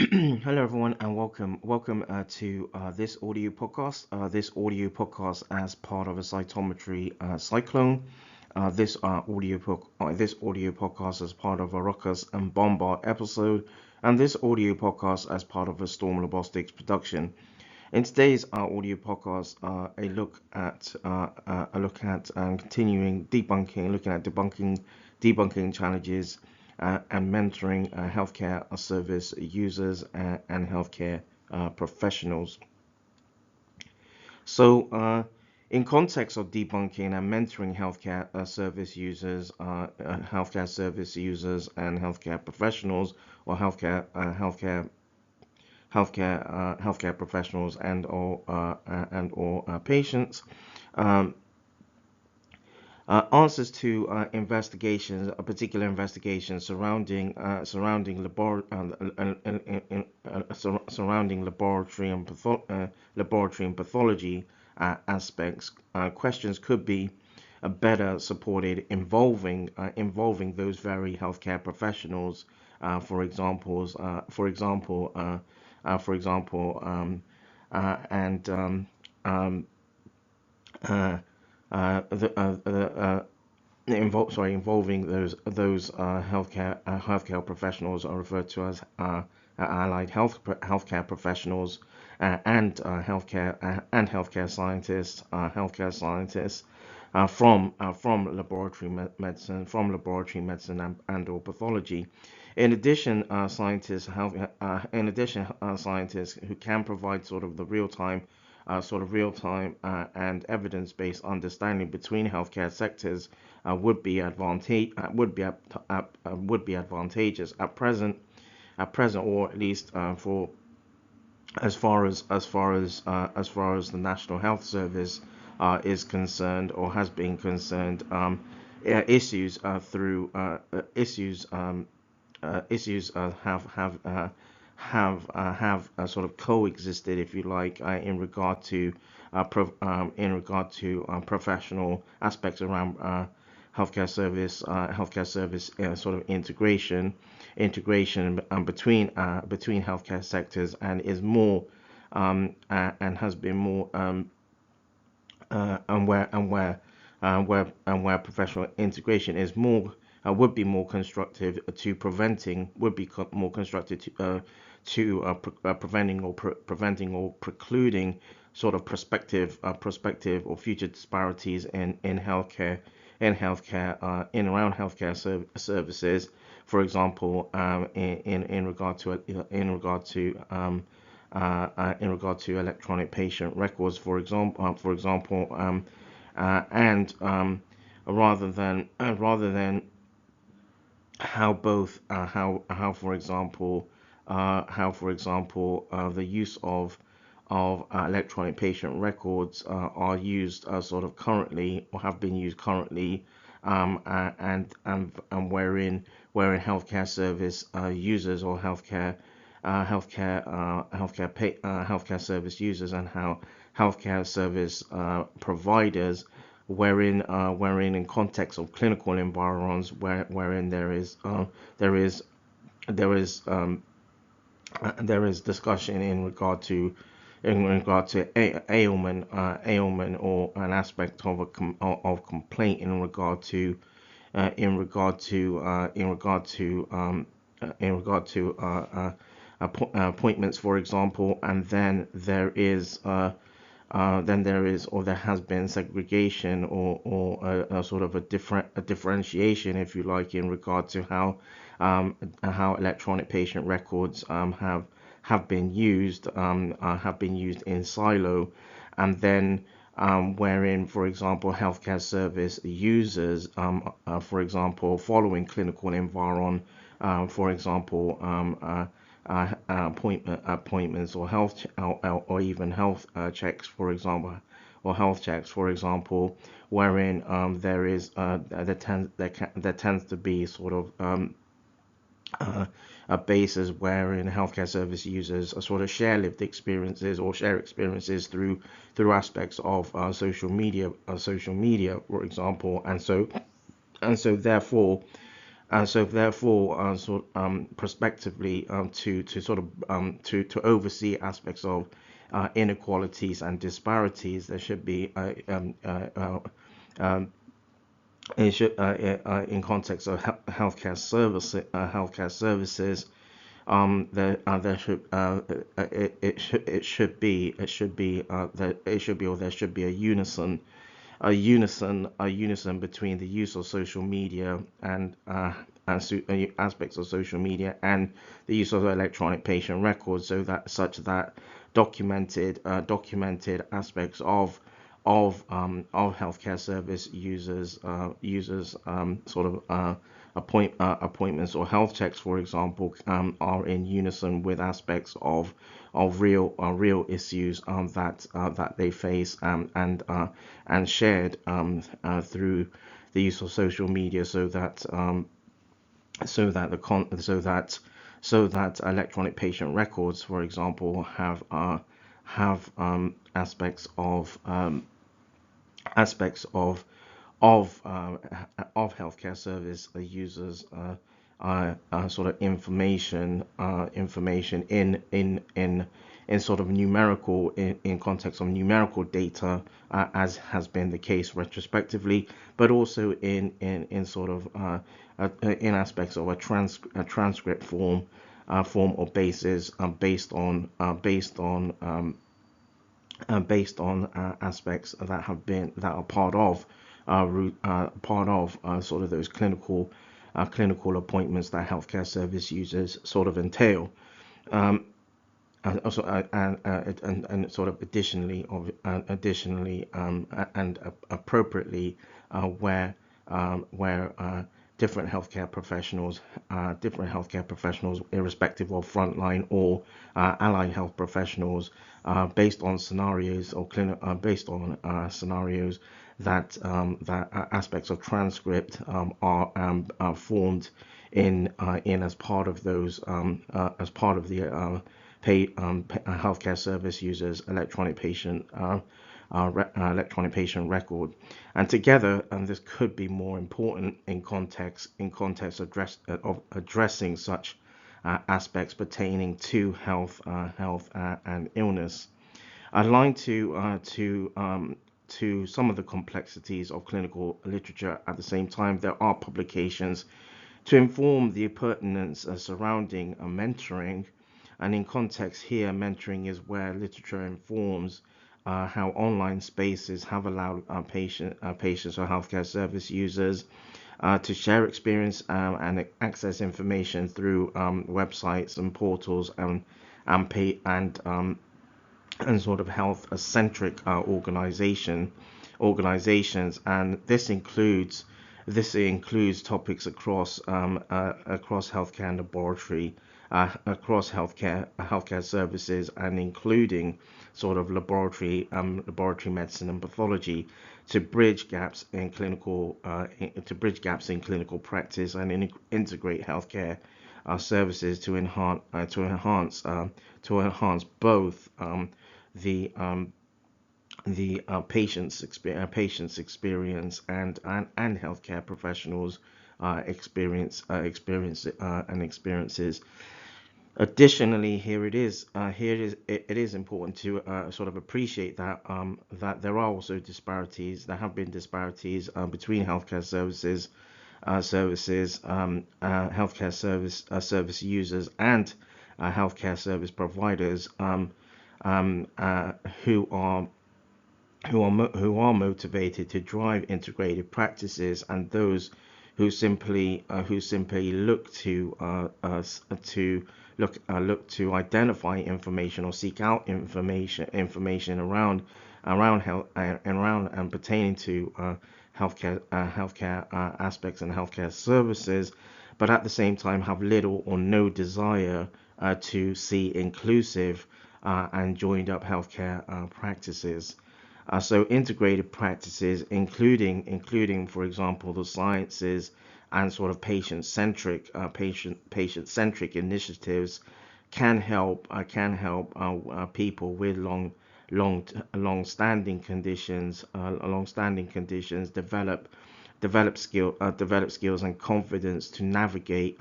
Hello, everyone, and welcome to this audio podcast. This audio podcast as part of a Cytometry Cyclone. This audio podcast as part of a Rakas and Bombard episode, and this audio podcast as part of a Storm Robotics production. In today's audio podcast, continuing debunking, looking at debunking challenges and mentoring healthcare service users and healthcare professionals. So, in context of debunking and mentoring healthcare service users, and healthcare professionals, or healthcare professionals and or patients. Um, Answers to investigations, a particular investigation surrounding laboratory and pathology aspects. Questions could be better supported involving those very healthcare professionals. For examples, for example, for example, and uh, involving those healthcare professionals are referred to as allied healthcare professionals and healthcare scientists from laboratory medicine and or pathology. In addition, scientists who can provide real time and evidence-based understanding between healthcare sectors would be advantageous at present, or at least for as far as the National Health Service is concerned, or has been concerned. Issues through issues issues have sort of coexisted, if you like, in regard to professional aspects around healthcare service sort of integration between healthcare sectors, and is more and has been more and where professional integration is more would be more constructive to preventing would be more constructive preventing or precluding sort of prospective or future disparities in healthcare in around services. For example, in regard to electronic patient records, and rather than how both for example the use of electronic patient records are used sort of currently, or have been used currently, and wherein healthcare service users, or healthcare service users, and how healthcare service providers, wherein in context of clinical environments, wherein there is there is discussion in regard to ailment, or an aspect of of complaint in regard to appointments, for example. And then there is, or there has been, segregation, or a sort of a differentiation, if you like, in regard to how electronic patient records have been used in silo. And then wherein, for example, healthcare service users, for example, following clinical environment, for example, appointments, or or even health checks, for example, or health checks, for example, wherein there tends to be sort of a basis wherein healthcare service users are sort of share lived experiences, or share experiences through aspects of social media, for example. And so therefore, So therefore, prospectively, to sort of to oversee aspects of inequalities and disparities, there should be it should, in context of healthcare services, there should there should be a unison between the use of social media and aspects of social media and the use of electronic patient records, so that such that documented aspects of healthcare service users appointments or health checks, for example, are in unison with aspects of real issues that they face, and shared through the use of social media, so that so that the con so that electronic patient records, for example, have aspects of healthcare service users sort of information in sort of numerical, in context of numerical data, as has been the case retrospectively, but also in sort of in aspects of a transcript form or basis, based on aspects that are part of sort of those clinical appointments that healthcare service users sort of entail. Also, and sort of additionally and appropriately, where different healthcare professionals, irrespective of frontline or allied health professionals, based on scenarios based on scenarios that aspects of transcript are formed in as part of those as part of the healthcare service users electronic patient record, and together, and this could be more important in context of addressing such aspects pertaining to health and illness. Aligned to some of the complexities of clinical literature, at the same time, there are publications to inform the pertinence surrounding mentoring. And in context here, mentoring is where literature informs how online spaces have allowed patients or healthcare service users to share experience and access information through websites and portals, and sort of health-centric organizations, and this includes topics across healthcare and laboratory, across healthcare services, and including sort of laboratory medicine and pathology, to bridge gaps in clinical practice, and integrate healthcare services to enhance both the patient's experience and healthcare professionals experiences. Additionally, it is important to sort of appreciate that there are also there have been disparities between healthcare healthcare service users and healthcare service providers, who are motivated to drive integrated practices, and those who simply look to identify information or seek out information around health and pertaining to healthcare aspects and healthcare services, but at the same time have little or no desire to see inclusive and joined up healthcare practices. So integrated practices, including, for example, the sciences and sort of patient-centric initiatives, can help people with long-standing conditions develop develop skills and confidence to navigate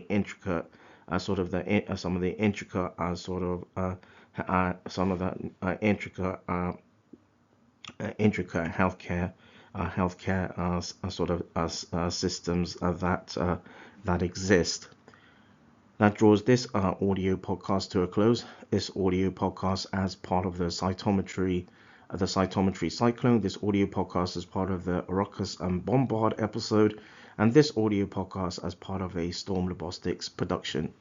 intricate some of the intricate intricate healthcare systems that exist. That draws this audio podcast to a close. This audio podcast as part of the Cytometry Cyclone. This audio podcast as part of the Rakas and Bombard episode, and this audio podcast as part of a Storm Robotics production.